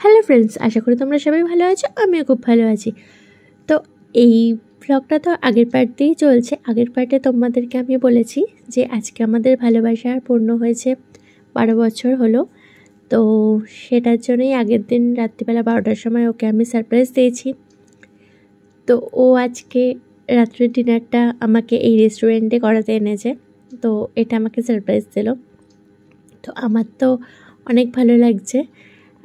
Hello friends, আশা করি তোমরা সবাই ভালো আছো। আমিও খুব ভালো আছি। তো এই ব্লগটা তো আগের পার্ট দিয়েই চলছে। আগের পার্টে তোমাদেরকে আমি বলেছি যে আজকে আমাদের ভালোবাসার পূর্ণ হয়েছে 12 বছর হলো। তো সেটার জন্যই আগের দিন রাত্রিবেলা 12টার সময় ওকে আমি সারপ্রাইজ দিয়েছি। তো ও আজকে রাত্রের ডিনারটা আমাকে এই রেস্টুরেন্টে করাতে এনেছে। তো এটা আমাকে সারপ্রাইজ দিল। তো আমার তো অনেক ভালো লাগছে।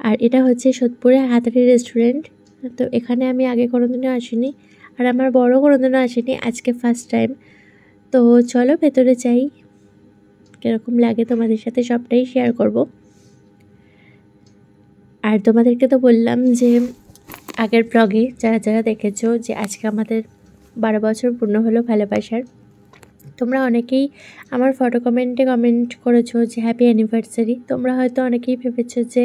আর এটা হচ্ছে সোদপুরের হাতারি রেস্টুরেন্ট। তো এখানে আমি আগে কোনোদিনও আসিনি, আর আমার বড় কোনোদিনও আসেনি, আজকে ফার্স্ট টাইম। তো চলো ভেতরে যাই, কীরকম লাগে তোমাদের সাথে সবটাই শেয়ার করব। আর তোমাদেরকে তো বললাম যে আগের ব্লগে যারা যারা দেখেছো যে আজকে আমাদের 12 বছর পূর্ণ হলো ভালোবাসার। তোমরা অনেকেই আমার ফটো কমেন্টে কমেন্ট করেছো যে হ্যাপি অ্যানিভার্সারি। তোমরা হয়তো অনেকেই ভেবেছো যে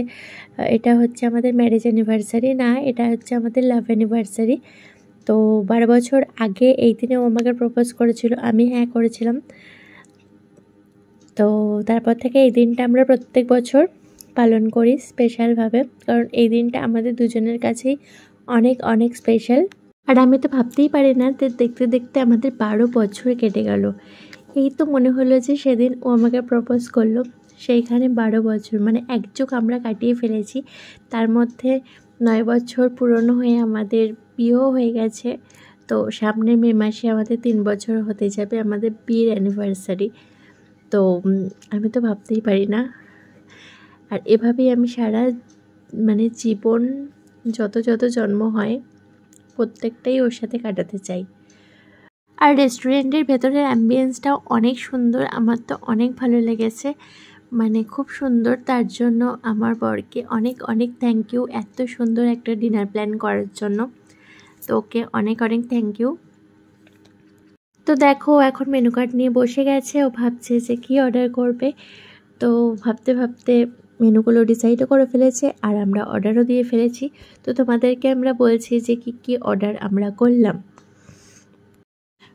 এটা হচ্ছে আমাদের ম্যারেজ অ্যানিভার্সারি। না, এটা হচ্ছে আমাদের লাভ অ্যানিভার্সারি। তো 12 বছর আগে এই দিনে ও আমাকে প্রপোজ করেছিল, আমি হ্যাঁ করেছিলাম। তো তারপর থেকে এই দিনটা আমরা প্রত্যেক বছর পালন করি স্পেশালভাবে, কারণ এই দিনটা আমাদের দুজনের কাছেই অনেক অনেক স্পেশাল। আর আমি তো ভাবতেই পারি না যে দেখতে দেখতে আমাদের 12 বছর কেটে গেল। এই তো মনে হলো যে সেদিন ও আমাকে প্রপোজ করলো, সেইখানে 12 বছর, মানে এক যুগ আমরা কাটিয়ে ফেলেছি। তার মধ্যে 9 বছর পুরনো হয়ে আমাদের বিয়েও হয়ে গেছে। তো সামনের মে মাসে আমাদের 3 বছর হতে যাবে আমাদের বিয়ের অ্যানিভার্সারি। তো আমি তো ভাবতেই পারি না। আর এভাবেই আমি সারা জীবন যত যত জন্ম হয় প্রত্যেকটাই ওর সাথে কাটাতে চাই। আর রেস্টুরেন্টের ভেতরের অ্যাম্বিয়েন্সটাও অনেক সুন্দর, আমার তো অনেক ভালো লেগেছে, খুব সুন্দর। তার জন্য আমার বরকে অনেক অনেক থ্যাংক ইউ এত সুন্দর একটা ডিনার প্ল্যান করার জন্য। তো ওকে অনেক অনেক থ্যাংক ইউ। তো দেখো এখন মেনু কার্ড নিয়ে বসে গেছে, ও ভাবছে যে কী অর্ডার করবে। তো ভাবতে ভাবতে মেনুগুলো ডিসাইডও করে ফেলেছে, আর আমরা অর্ডারও দিয়ে ফেলেছি। তো তোমাদেরকে আমরা বলছি যে কী কী অর্ডার আমরা করলাম।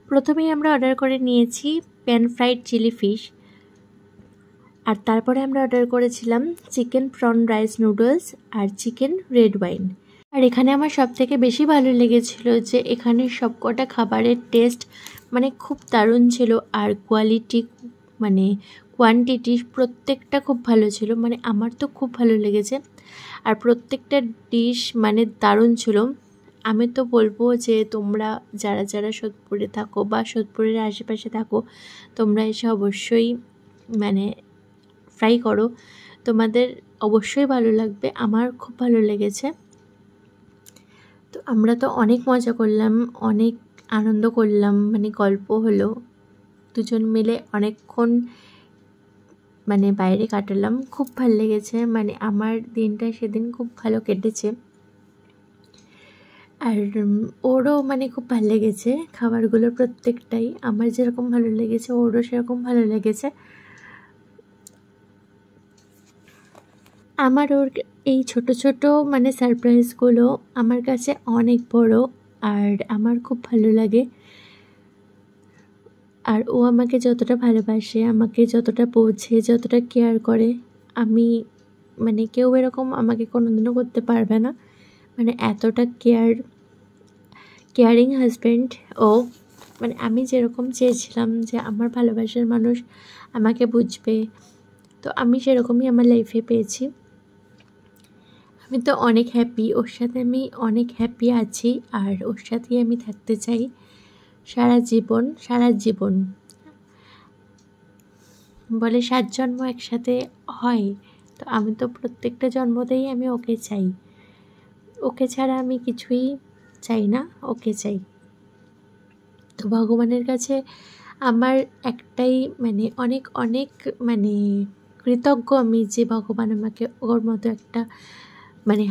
প্রথমেই আমরা অর্ডার করে নিয়েছি প্যান ফ্রাইড চিলি ফিশ, আর তারপরে আমরা অর্ডার করেছিলাম চিকেন প্রন রাইস নুডলস আর চিকেন রেড ওয়াইন। আর এখানে আমার সবথেকে বেশি ভালো লেগেছিল যে এখানে সবকটা খাবারের টেস্ট খুব দারুণ ছিল, আর কোয়ালিটি কোয়ান্টিটি প্রত্যেকটা খুব ভালো ছিল। আমার তো খুব ভালো লেগেছে, আর প্রত্যেকটা ডিশ দারুণ ছিল। আমি তো বলবো যে তোমরা যারা যারা সোদপুরে থাকো বা সোদপুরের আশেপাশে থাকো, তোমরা এসে অবশ্যই ট্রাই করো, তোমাদের অবশ্যই ভালো লাগবে। আমার খুব ভালো লেগেছে। তো আমরা তো অনেক মজা করলাম, অনেক আনন্দ করলাম, গল্প হলো, দুজন মিলে অনেকক্ষণ বাইরে কাটালাম। খুব ভালো লেগেছে, আমার দিনটা সেদিন খুব ভালো কেটেছে। আর ওরও খুব ভালো লেগেছে খাবারগুলো প্রত্যেকটাই। আমার যেরকম ভালো লেগেছে ওরও সেরকম ভালো লেগেছে। আমার ওর এই ছোট ছোট সারপ্রাইজগুলো আমার কাছে অনেক বড়, আর আমার খুব ভালো লাগে। আর ও আমাকে যতটা ভালোবাসে, আমাকে যতটা বোঝে, যতটা কেয়ার করে, আমি কেউ এরকম আমাকে কোনোদিনও করতে পারবে না। এতটা কেয়ারিং হাজব্যান্ড ও। আমি যেরকম চেয়েছিলাম যে আমার ভালোবাসার মানুষ আমাকে বুঝবে, তো আমি সেরকমই আমার লাইফে পেয়েছি। আমি তো অনেক হ্যাপি, ওর সাথে আমি অনেক হ্যাপি আছি, আর ওর সাথেই আমি থাকতে চাই সারা জীবন। সারা জীবন বলে 7 জন্ম একসাথে হয়, তো আমি তো প্রত্যেকটা জন্মতেই আমি ওকে চাই। ওকে ছাড়া আমি কিছুই চাই না, ওকে চাই। তো ভগবানের কাছে আমার একটাই অনেক অনেক কৃতজ্ঞ আমি যে ভগবান আমাকে ওর মতো একটা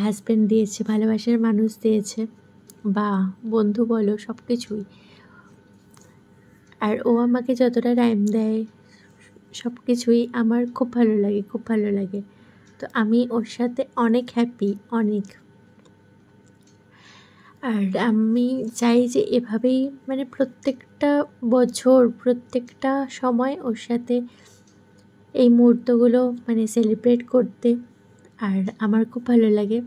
হাজব্যান্ড দিয়েছে, ভালোবাসার মানুষ দিয়েছে, বা বন্ধু বলো, সব কিছুই। আর ও আমাকে যতটা টাইম দেয় সব কিছুই আমার খুব ভালো লাগে, খুব ভালো লাগে। তো আমি ওর সাথে অনেক হ্যাপি, অনেক। আর আমি চাই যে এভাবেই প্রত্যেকটা বছর, প্রত্যেকটা সময় ওর সাথে এই মুহূর্তগুলো সেলিব্রেট করতে। আর আমার খুব ভালো লাগে।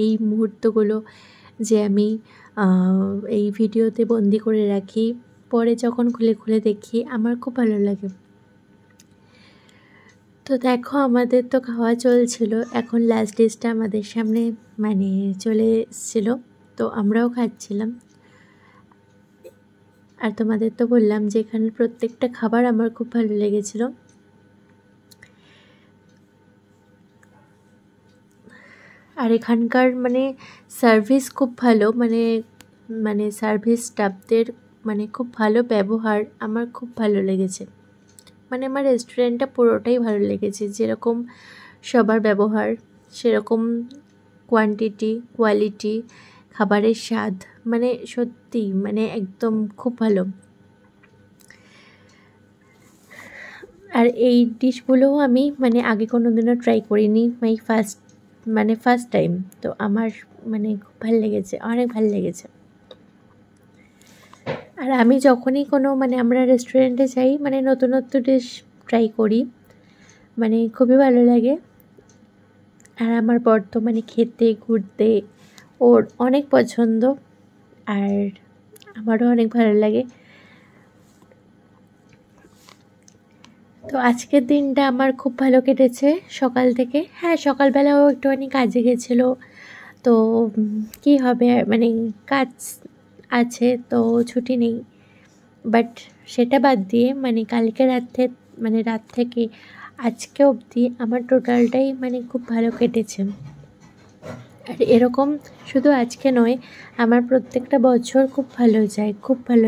এই মুহূর্তগুলো যে আমি এই ভিডিওতে বন্দি করে রাখি, পরে যখন খুলে খুলে দেখি আমার খুব ভালো লাগে। তো দেখো আমাদের তো খাওয়া চলছিল, এখন লাস্ট ডিশটা আমাদের সামনে মানে চলে এসেছিল, তো আমরাও খাচ্ছিলাম। আর তোমাদের তো বললাম যে এখানে প্রত্যেকটা খাবার আমার খুব ভালো লেগেছিল। আর এখানকার মানে সার্ভিস খুব ভালো, মানে সার্ভিস স্টাফদের মানে খুব ভালো ব্যবহার আমার খুব ভালো লেগেছে। মানে আমার রেস্টুরেন্টটা পুরোটাই ভালো লেগেছে, যেরকম সবার ব্যবহার সেরকম কোয়ান্টিটি, কোয়ালিটি, খাবারের স্বাদ, মানে সত্যি মানে একদম খুব ভালো। আর এই ডিশগুলোও আমি মানে আগে কোনো দিনও ট্রাই করিনি, ফার্স্ট টাইম। তো আমার মানে খুব ভালো লেগেছে, অনেক ভালো লেগেছে। আর আমি যখনই কোনো মানে আমরা রেস্টুরেন্টে যাই মানে নতুনত্ব ডিশ ট্রাই করি, মানে খুবই ভালো লাগে। আর আমার বর তো মানে খেতে ঘুরতে ওর অনেক পছন্দ, আর আমারও অনেক ভালো লাগে। তো আজকের দিনটা আমার খুব ভালো কেটেছে সকাল থেকে। হ্যাঁ, সকালবেলাও একটুখানি কাজে গেছিলো, তো কি হবে মানে কাজ আছে তো ছুটি নেই। বাট সেটা বাদ দিয়ে মানে কালকে রাত থেকে আজকে অবধি আমার টোটালটাই মানে খুব ভালো কেটেছে। আর এরকম শুধু আজকে নয়, আমার প্রত্যেকটা বছর খুব ভালো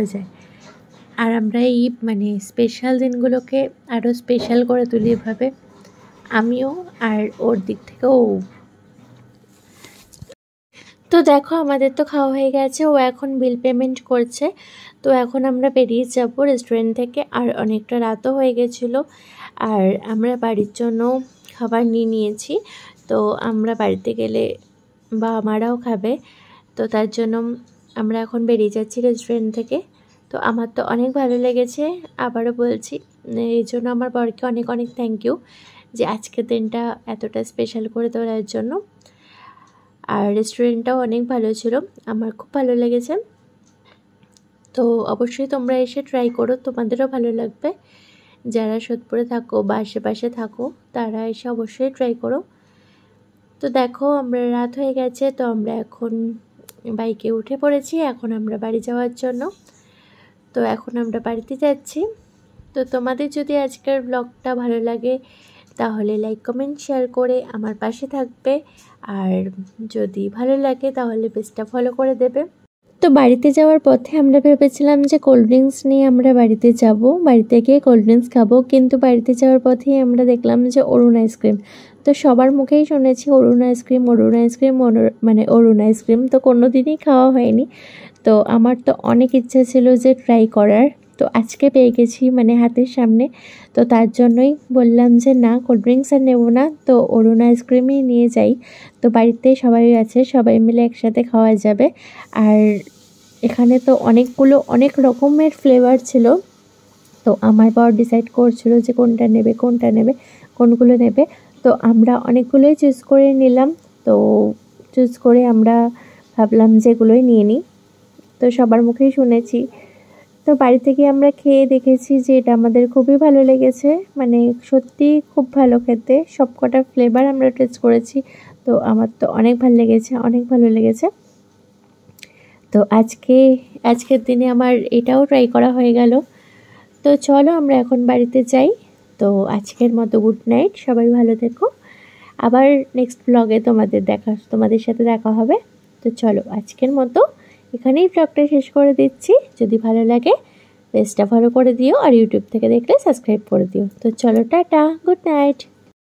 যায়। আর আমরা এই মানে স্পেশাল দিনগুলোকে আরও স্পেশাল করে তুলি এভাবে, আমিও আর ওর দিক থেকেও। তো দেখো আমাদের তো খাওয়া হয়ে গেছে, ও এখন বিল পেমেন্ট করছে। তো এখন আমরা বেরিয়ে যাব রেস্টুরেন্ট থেকে, আর অনেকটা রাতও হয়ে গেছিলো। আর আমরা বাড়ির জন্য খাবার নিয়ে নিয়েছি, তো আমরা বাড়িতে গেলে বাবা মারাও খাবে, তো তার জন্য আমরা এখন বেরিয়ে যাচ্ছি রেস্টুরেন্ট থেকে। তো আমার তো অনেক ভালো লেগেছে, আবারও বলছি এই জন্য আমার বরকে অনেক অনেক থ্যাংক ইউ যে আজকের দিনটা এতটা স্পেশাল করে তোলার জন্য। আর রেস্টুরেন্টটাও অনেক ভালো ছিল, আমার খুব ভালো লেগেছে। তো অবশ্যই তোমরা এসে ট্রাই করো, তোমাদেরও ভালো লাগবে। যারা সোদপুরে থাকো বা আশেপাশে থাকো তারা এসে অবশ্যই ট্রাই করো। তো দেখো আমরা রাত হয়ে গেছে, তো আমরা এখন বাইকে উঠে পড়েছি, এখন আমরা বাড়ি যাওয়ার জন্য। তো এখন আমরা বাড়িতে যাচ্ছি। তো তোমাদের যদি আজকের ব্লগটা ভালো লাগে তাহলে লাইক কমেন্ট শেয়ার করে আমার পাশে থাকবে, আর যদি ভালো লাগে তাহলে পেজটা ফলো করে দেবে। তো বাড়িতে যাওয়ার পথে আমরা ভেবেছিলাম যে কোল্ড ড্রিঙ্কস নিয়ে আমরা বাড়িতে যাব, বাড়িতে গিয়ে কোল্ড ড্রিঙ্কস খাবো, কিন্তু বাড়িতে যাওয়ার পথেই আমরা দেখলাম যে অরুণ আইসক্রিম। তো সবার মুখেই শুনেছি অরুণ আইসক্রিম, তো কোনো দিনই খাওয়া হয়নি। তো আমার তো অনেক ইচ্ছা ছিল যে ট্রাই করার, তো আজকে পেয়ে গেছি মানে হাতের সামনে। তো তার জন্যই বললাম যে না, কোল্ড ড্রিঙ্কস আর নেবো না, তো অরুণ আইসক্রিমই নিয়ে যাই। তো বাড়িতে সবাই আছে, সবাই মিলে একসাথে খাওয়া যাবে। আর এখানে তো অনেক রকমের ফ্লেভার ছিল, তো আমার বর ডিসাইড করছিল যে কোনগুলো নেবে। তো আমরা অনেকগুলোই চুজ করে নিলাম, তো চুজ করে আমরা ভাবলাম যেগুলোই নিয়ে নিই। তো সবার মুখেই শুনেছি, তো বাড়ি থেকে আমরা খেয়ে দেখেছি যে এটা আমাদের খুবই ভালো লেগেছে, মানে সত্যি খুব ভালো খেতে। সব কটা ফ্লেভার আমরা টেস্ট করেছি, তো আমার তো অনেক ভালো লেগেছে। তো আজকের দিনে আমার এটাও ট্রাই করা হয়ে গেল। তো চলো আমরা এখন বাড়িতে যাই। তো আজকের মতো গুড নাইট, সবাই ভালো থেকো। আবার নেক্সট ব্লগে তোমাদের সাথে দেখা হবে। তো চলো আজকের মতো এখানেই ব্লগটা শেষ করে দিচ্ছি। যদি ভালো লাগে পেজটা ফলো করে দিও, আর ইউটিউব থেকে দেখলে সাবস্ক্রাইব করে দিও। তো চলো টাটা, গুড নাইট।